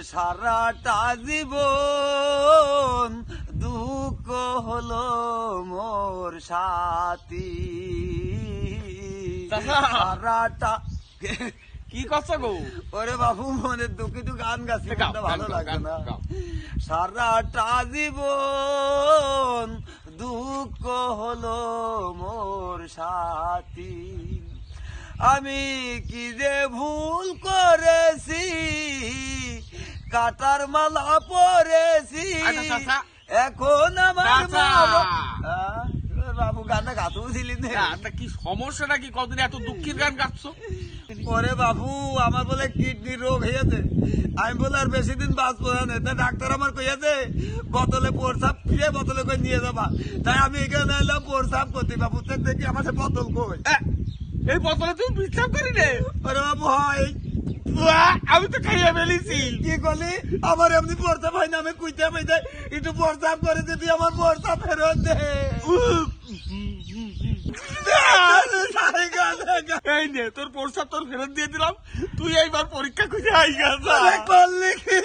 সারাটা জীবন দুঃখ হলো মোর সাথী সারাটা কি করছো গো? ওরে বাবু মনে দুঃখিত গান গাছি ভালো লাগে না। সারাটা জীবন দুঃখ হলো মোর সাথী আমি কি যে ভুল করেছি কাটার মালা পরেছি এখন আমার বাবু গানটা গাতেও ছিলি কি সমস্যাটা কি? কতদিন এত দুঃখের গান গাচ্ছো? ওরে বাবু আমার বলে কিডনি রোগ হয়েছে আমি বলে আর বেশি দিন বাঁচবো না ডাক্তার আমার কইয়াছে বোতলে প্রসাব ফিরে বোতলে করে নিয়ে যাবা তাই আমি এখানে এলাম প্রসাব করতে বাবু দেখি আমার সে বোতল কই এই বোতলে তুমি বিশ্রাম করি রে? ওরে বাবু হয় আমি তো খাইয়া ফেলেছি। কি করলি আমার এমনি প্রসাব হয় না আমি কুইতে পাইতে একটু প্রসাব করে দিবি আমার প্রসাব ফেরত দে এই নে তোর প্রসাব তোর ফেরত দিয়ে দিলাম, তুই এইবার পরীক্ষা করে আই গেছ। করলি কি